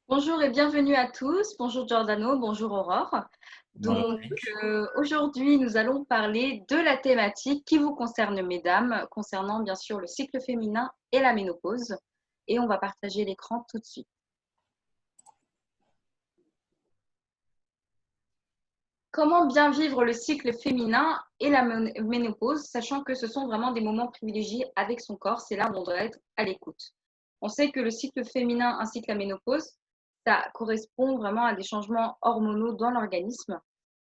Bonjour et bienvenue à tous. Bonjour Giordano, bonjour Aurore. Bonjour à Donc tous. aujourd'hui, nous allons parler de la thématique qui vous concerne, mesdames, concernant bien sûr le cycle féminin et la ménopause. Et on va partager l'écran tout de suite. Comment bien vivre le cycle féminin et la ménopause, sachant que ce sont vraiment des moments privilégiés avec son corps, c'est là où on doit être à l'écoute. On sait que le cycle féminin ainsi que la ménopause, ça correspond vraiment à des changements hormonaux dans l'organisme.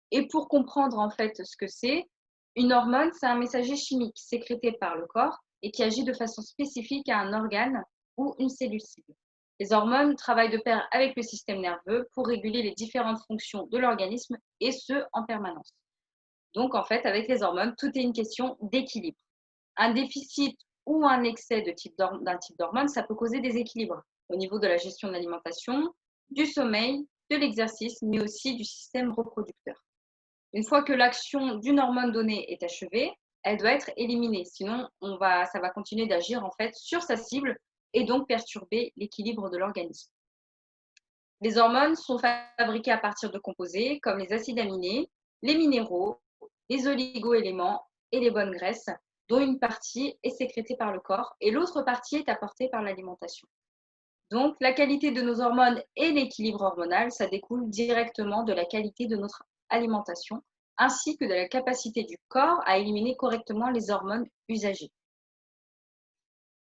Et pour comprendre en fait ce que c'est, une hormone, c'est un messager chimique sécrété par le corps et qui agit de façon spécifique à un organe ou une cellule cible. Les hormones travaillent de pair avec le système nerveux pour réguler les différentes fonctions de l'organisme et ce en permanence. Donc en fait, avec les hormones, tout est une question d'équilibre. Un déficit ou un excès d'un type d'hormone, ça peut causer des équilibres au niveau de la gestion de l'alimentation, du sommeil, de l'exercice, mais aussi du système reproducteur. Une fois que l'action d'une hormone donnée est achevée, elle doit être éliminée. Sinon, ça va continuer d'agir en fait sur sa cible et donc perturber l'équilibre de l'organisme. Les hormones sont fabriquées à partir de composés comme les acides aminés, les minéraux, les oligoéléments et les bonnes graisses, dont une partie est sécrétée par le corps et l'autre partie est apportée par l'alimentation. Donc, la qualité de nos hormones et l'équilibre hormonal, ça découle directement de la qualité de notre alimentation, ainsi que de la capacité du corps à éliminer correctement les hormones usagées.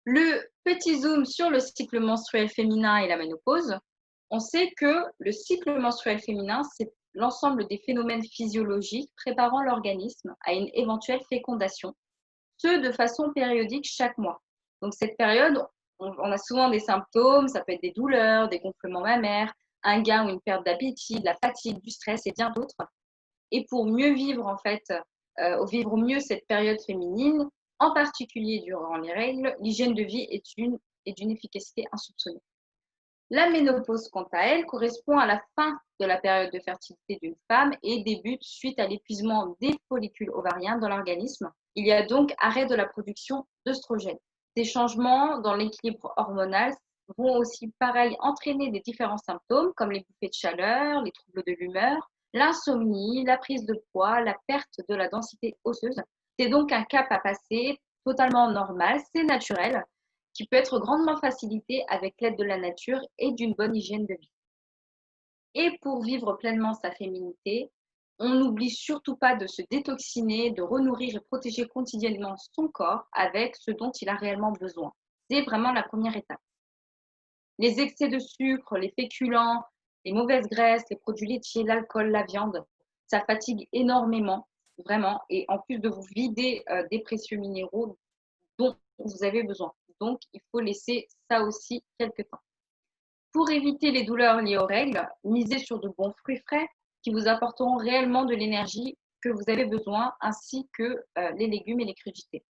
Le petit zoom sur le cycle menstruel féminin et la ménopause, on sait que le cycle menstruel féminin, c'est l'ensemble des phénomènes physiologiques préparant l'organisme à une éventuelle fécondation, ce de façon périodique chaque mois. Donc cette période, on a souvent des symptômes, ça peut être des douleurs, des gonflements mammaires, un gain ou une perte d'appétit, de la fatigue, du stress et bien d'autres. Et pour mieux vivre en fait, vivre mieux cette période féminine, en particulier durant les règles, l'hygiène de vie est d'une efficacité insoupçonnée. La ménopause, quant à elle, correspond à la fin de la période de fertilité d'une femme et débute suite à l'épuisement des follicules ovariens dans l'organisme. Il y a donc arrêt de la production d'œstrogènes. Ces changements dans l'équilibre hormonal vont aussi, pareil, entraîner des différents symptômes comme les bouffées de chaleur, les troubles de l'humeur, l'insomnie, la prise de poids, la perte de la densité osseuse. C'est donc un cap à passer totalement normal, c'est naturel, qui peut être grandement facilité avec l'aide de la nature et d'une bonne hygiène de vie. Et pour vivre pleinement sa féminité, on n'oublie surtout pas de se détoxiner, de renourrir et protéger quotidiennement son corps avec ce dont il a réellement besoin. C'est vraiment la première étape. Les excès de sucre, les féculents, les mauvaises graisses, les produits laitiers, l'alcool, la viande, ça fatigue énormément, vraiment, et en plus de vous vider des précieux minéraux dont vous avez besoin. Donc, il faut laisser ça aussi quelque temps. Pour éviter les douleurs liées aux règles, misez sur de bons fruits frais qui vous apporteront réellement de l'énergie que vous avez besoin, ainsi que les légumes et les crudités.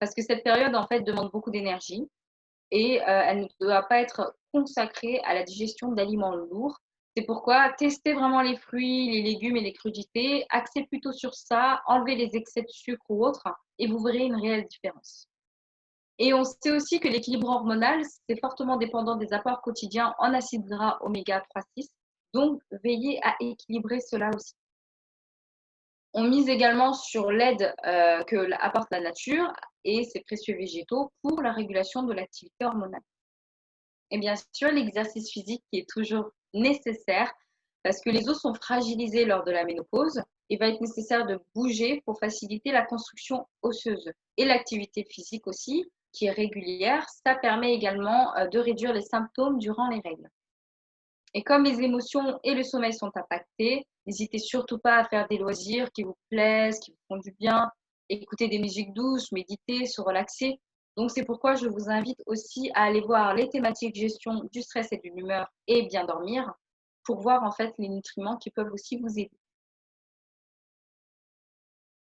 Parce que cette période, en fait, demande beaucoup d'énergie et elle ne doit pas être consacrée à la digestion d'aliments lourds. C'est pourquoi testez vraiment les fruits, les légumes et les crudités, axez plutôt sur ça, enlevez les excès de sucre ou autres et vous verrez une réelle différence. Et on sait aussi que l'équilibre hormonal, c'est fortement dépendant des apports quotidiens en acides gras oméga 3,6. Donc, veillez à équilibrer cela aussi. On mise également sur l'aide que apporte la nature et ses précieux végétaux pour la régulation de l'activité hormonale. Et bien sûr, l'exercice physique qui est toujours nécessaire parce que les os sont fragilisés lors de la ménopause. Il va être nécessaire de bouger pour faciliter la construction osseuse. Et l'activité physique aussi, qui est régulière, ça permet également de réduire les symptômes durant les règles. Et comme les émotions et le sommeil sont impactés, n'hésitez surtout pas à faire des loisirs qui vous plaisent, qui vous font du bien, écouter des musiques douces, méditer, se relaxer. Donc c'est pourquoi je vous invite aussi à aller voir les thématiques gestion du stress et de l'humeur et bien dormir pour voir en fait les nutriments qui peuvent aussi vous aider.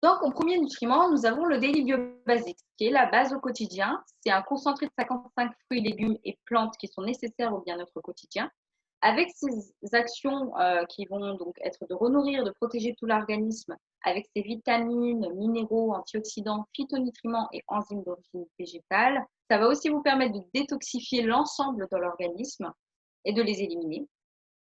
Donc, en premier nutriment, nous avons le Daily Bio Basique, qui est la base au quotidien. C'est un concentré de 55 fruits, légumes et plantes qui sont nécessaires au bien-être quotidien. Avec ces actions qui vont donc être de renourrir, de protéger tout l'organisme, avec ses vitamines, minéraux, antioxydants, phytonutriments et enzymes d'origine végétale, ça va aussi vous permettre de détoxifier l'ensemble de l'organisme et de les éliminer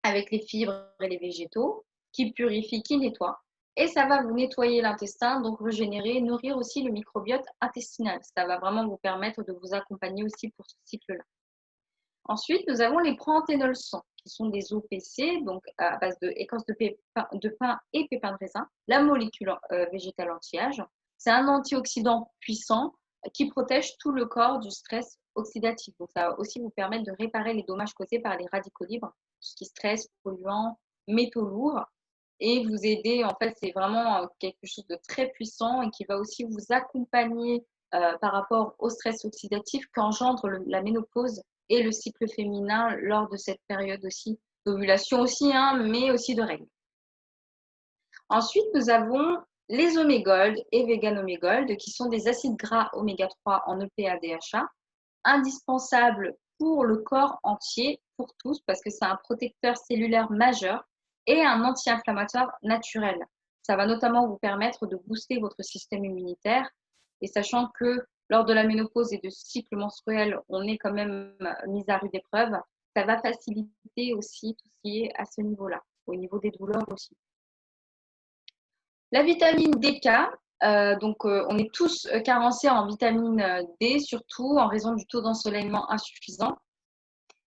avec les fibres et les végétaux qui purifient, qui nettoient. Et ça va vous nettoyer l'intestin, donc régénérer, nourrir aussi le microbiote intestinal. Ça va vraiment vous permettre de vous accompagner aussi pour ce cycle-là. Ensuite, nous avons les proanténols 100, qui sont des OPC, donc à base de écorce de pin et pépins de raisin, la molécule végétale anti-âge. C'est un antioxydant puissant qui protège tout le corps du stress oxydatif. Donc, ça va aussi vous permettre de réparer les dommages causés par les radicaux libres, tout ce qui est stress, polluants, métaux lourds, et vous aider. En fait, c'est vraiment quelque chose de très puissant et qui va aussi vous accompagner par rapport au stress oxydatif qu'engendre la ménopause et le cycle féminin lors de cette période aussi d'ovulation aussi, hein, mais aussi de règles. Ensuite, nous avons les omégold et vegan omégold qui sont des acides gras oméga 3 en EPA DHA, indispensables pour le corps entier, pour tous, parce que c'est un protecteur cellulaire majeur et un anti-inflammatoire naturel. Ça va notamment vous permettre de booster votre système immunitaire. Et sachant que lors de la ménopause et de cycle menstruel, on est quand même mis à rude épreuve, ça va faciliter aussi tout ce qui est à ce niveau-là, au niveau des douleurs aussi. La vitamine DK, on est tous carencés en vitamine D, surtout en raison du taux d'ensoleillement insuffisant.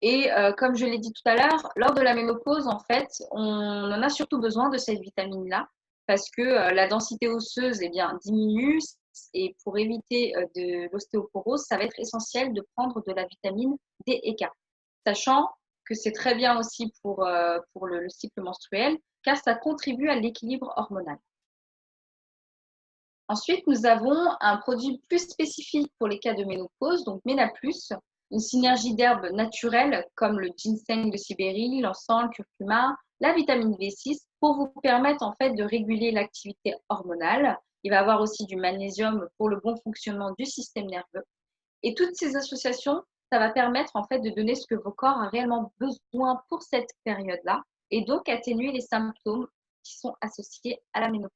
Et comme je l'ai dit tout à l'heure, lors de la ménopause, en fait, on en a surtout besoin de cette vitamine-là parce que la densité osseuse diminue et pour éviter de l'ostéoporose, ça va être essentiel de prendre de la vitamine D et K. Sachant que c'est très bien aussi pour le cycle menstruel car ça contribue à l'équilibre hormonal. Ensuite, nous avons un produit plus spécifique pour les cas de ménopause, donc Ménaplus, une synergie d'herbes naturelles comme le ginseng de Sibérie, l'encens, le curcuma, la vitamine B6 pour vous permettre en fait de réguler l'activité hormonale. Il va avoir aussi du magnésium pour le bon fonctionnement du système nerveux. Et toutes ces associations, ça va permettre en fait de donner ce que vos corps a réellement besoin pour cette période-là et donc atténuer les symptômes qui sont associés à la ménopause.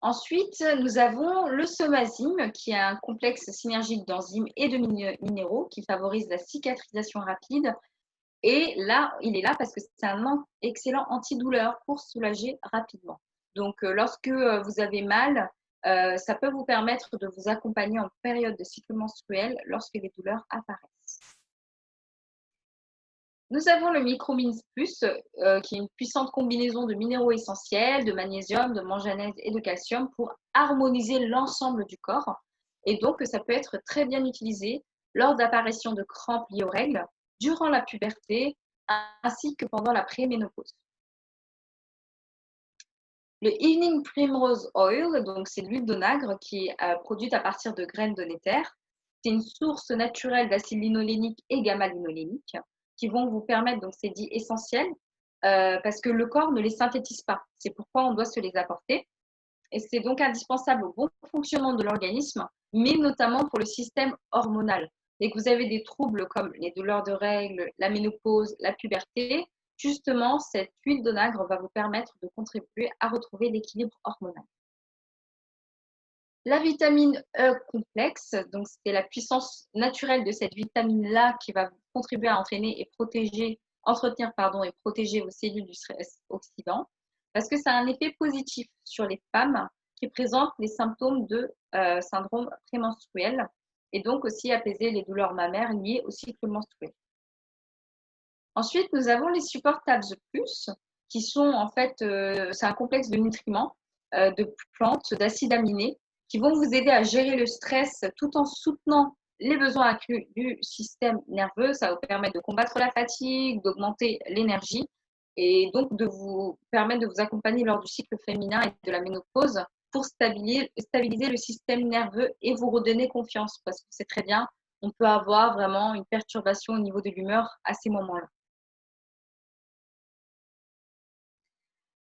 Ensuite, nous avons le somazime, qui est un complexe synergique d'enzymes et de minéraux qui favorise la cicatrisation rapide. Et là, il est là parce que c'est un excellent antidouleur pour soulager rapidement. Donc, lorsque vous avez mal, ça peut vous permettre de vous accompagner en période de cycle menstruel lorsque les douleurs apparaissent. Nous avons le Micromins Plus, qui est une puissante combinaison de minéraux essentiels, de magnésium, de manganèse et de calcium pour harmoniser l'ensemble du corps. Et donc, ça peut être très bien utilisé lors d'apparitions de crampes liées aux règles, durant la puberté, ainsi que pendant la préménopause. Le Evening Primrose Oil, donc c'est de l'huile d'onagre qui est produite à partir de graines de néther. C'est une source naturelle d'acide linolénique et gamma-linolénique qui vont vous permettre, donc c'est dit essentiel, parce que le corps ne les synthétise pas. C'est pourquoi on doit se les apporter. Et c'est donc indispensable au bon fonctionnement de l'organisme, mais notamment pour le système hormonal. Dès que vous avez des troubles comme les douleurs de règles, la ménopause, la puberté, justement, cette huile d'onagre va vous permettre de contribuer à retrouver l'équilibre hormonal. La vitamine E complexe, donc c'est la puissance naturelle de cette vitamine-là qui va contribuer à entraîner et entretenir et protéger vos cellules du stress oxydant, parce que ça a un effet positif sur les femmes qui présentent les symptômes de syndrome prémenstruel et donc aussi apaiser les douleurs mammaires liées au cycle menstruel. Ensuite, nous avons les Support Tabs Plus, qui sont en fait, c'est un complexe de nutriments, de plantes, d'acides aminés, qui vont vous aider à gérer le stress tout en soutenant les besoins accrus du système nerveux. Ça va vous permettre de combattre la fatigue, d'augmenter l'énergie et donc de vous permettre de vous accompagner lors du cycle féminin et de la ménopause pour stabiliser le système nerveux et vous redonner confiance parce que c'est très bien, on peut avoir vraiment une perturbation au niveau de l'humeur à ces moments-là.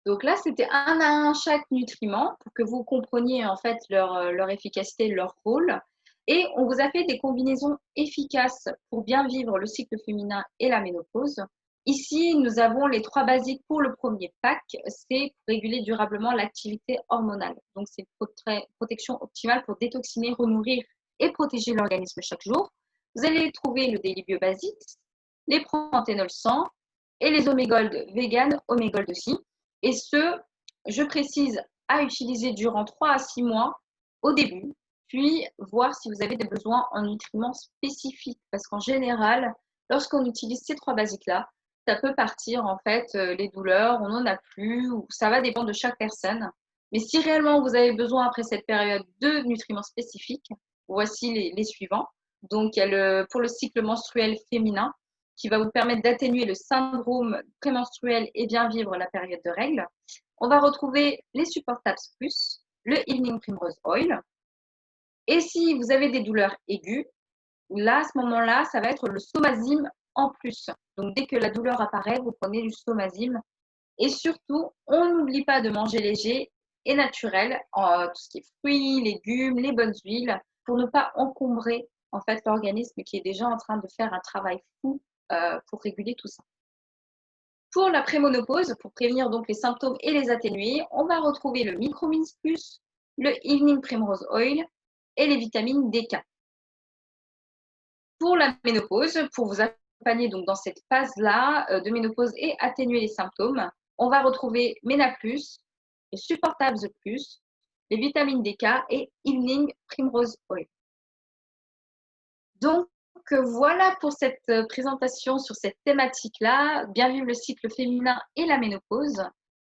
Donc là, c'était un à un chaque nutriment pour que vous compreniez en fait leur efficacité, leur rôle. Et on vous a fait des combinaisons efficaces pour bien vivre le cycle féminin et la ménopause. Ici, nous avons les 3 basiques pour le premier pack. C'est pour réguler durablement l'activité hormonale. Donc, c'est une protection optimale pour détoxiner, renourrir et protéger l'organisme chaque jour, vous allez trouver le Daily Bio Basics, les Panthénol 100 et les Omégold Vegan, Omégold aussi. Et ce, je précise, à utiliser durant 3 à 6 mois au début, puis voir si vous avez des besoins en nutriments spécifiques. Parce qu'en général, lorsqu'on utilise ces 3 basiques-là, ça peut partir en fait, les douleurs, on n'en a plus, ou ça va dépendre de chaque personne. Mais si réellement vous avez besoin après cette période de nutriments spécifiques, voici les suivants. Donc, il y a pour le cycle menstruel féminin qui va vous permettre d'atténuer le syndrome prémenstruel et bien vivre la période de règles. On va retrouver les Supportables Plus, le Evening Primrose Oil. Et si vous avez des douleurs aiguës, là, à ce moment-là, ça va être le Somazime en plus. Donc, dès que la douleur apparaît, vous prenez du Somazime. Et surtout, on n'oublie pas de manger léger et naturel, tout ce qui est fruits, légumes, les bonnes huiles, pour ne pas encombrer en fait l'organisme qui est déjà en train de faire un travail fou pour réguler tout ça. Pour la prémonopause, pour prévenir donc les symptômes et les atténuer, on va retrouver le Micromins Plus, le Evening Primrose Oil et les vitamines DK. Pour la ménopause, pour vous accompagner donc dans cette phase-là de ménopause et atténuer les symptômes, on va retrouver Mena Plus, les Supportables Plus, les vitamines DK et Evening Primrose Oil. Donc, voilà pour cette présentation sur cette thématique-là, bien vivre le cycle féminin et la ménopause.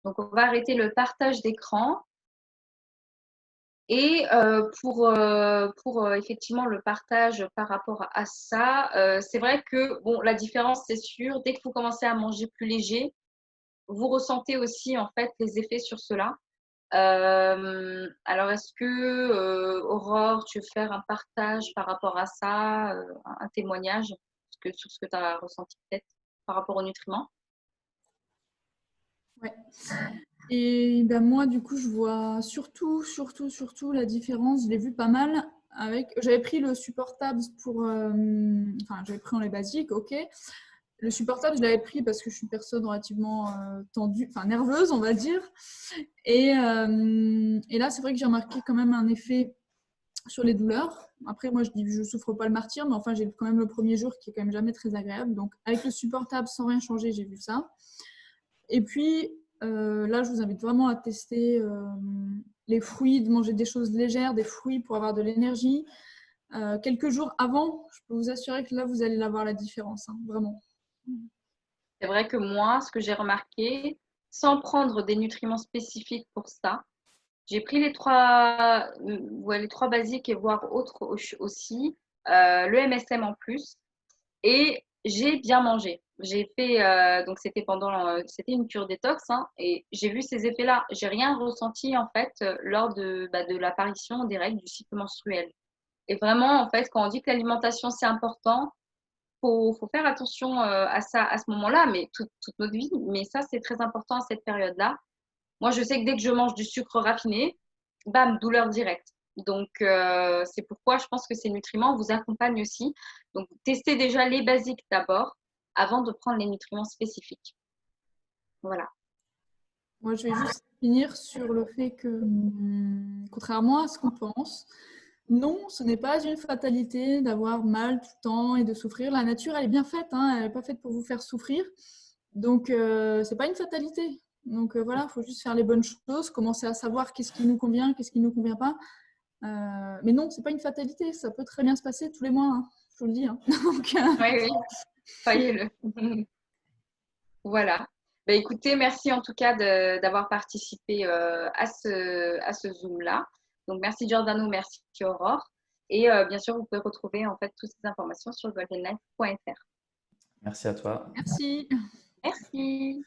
Donc, on va arrêter le partage d'écran. Et pour effectivement le partage par rapport à ça, c'est vrai que bon, la différence, c'est sûr, dès que vous commencez à manger plus léger, vous ressentez aussi en fait les effets sur cela. Alors, est-ce que Aurore, tu veux faire un partage par rapport à ça, un témoignage sur ce que tu as ressenti peut-être par rapport aux nutriments? Ouais. Et ben moi, du coup, je vois surtout la différence. Je l'ai vu pas mal avec. J'avais pris le Supportables pour. Enfin, j'avais pris en les basiques, ok. Le Supportable, je l'avais pris parce que je suis une personne relativement tendue, enfin nerveuse, on va dire. Et là, c'est vrai que j'ai remarqué quand même un effet sur les douleurs. Après, moi, je souffre pas le martyre, mais enfin, j'ai quand même le premier jour qui est quand même jamais très agréable. Donc, avec le Supportable, sans rien changer, j'ai vu ça. Et puis, là, je vous invite vraiment à tester les fruits, de manger des choses légères, des fruits pour avoir de l'énergie. Quelques jours avant, je peux vous assurer que là, vous allez voir la différence, hein, vraiment. C'est vrai que moi, ce que j'ai remarqué, sans prendre des nutriments spécifiques pour ça, j'ai pris les 3, ouais, les 3 basiques et voire autres aussi, le MSM en plus, et j'ai bien mangé. J'ai fait, donc c'était une cure détox, hein, et j'ai vu ces effets-là. J'ai rien ressenti en fait lors de l'apparition des règles du cycle menstruel. Et vraiment, en fait, quand on dit que l'alimentation c'est important, faut faire attention à ça à ce moment-là, mais toute notre vie. Mais ça, c'est très important à cette période-là. Moi, je sais que dès que je mange du sucre raffiné, bam, douleur directe. Donc, c'est pourquoi je pense que ces nutriments vous accompagnent aussi. Donc, testez déjà les basiques d'abord avant de prendre les nutriments spécifiques. Voilà. Moi, je vais juste finir sur le fait que, contrairement à ce qu'on pense, non, ce n'est pas une fatalité d'avoir mal tout le temps et de souffrir. La nature, elle est bien faite, hein, elle n'est pas faite pour vous faire souffrir. Donc, ce n'est pas une fatalité. Donc, voilà, il faut juste faire les bonnes choses, commencer à savoir qu'est-ce qui nous convient, qu'est-ce qui ne nous convient pas. Mais non, ce n'est pas une fatalité. Ça peut très bien se passer tous les mois, hein, je vous le dis. Hein. Donc, Oui, oui, croyez-le. Voilà. Ben, écoutez, merci en tout cas d'avoir participé à ce Zoom-là. Donc, merci Giordano, merci Aurore. Et bien sûr, vous pouvez retrouver en fait toutes ces informations sur goldenlife.fr. Merci à toi. merci. Merci.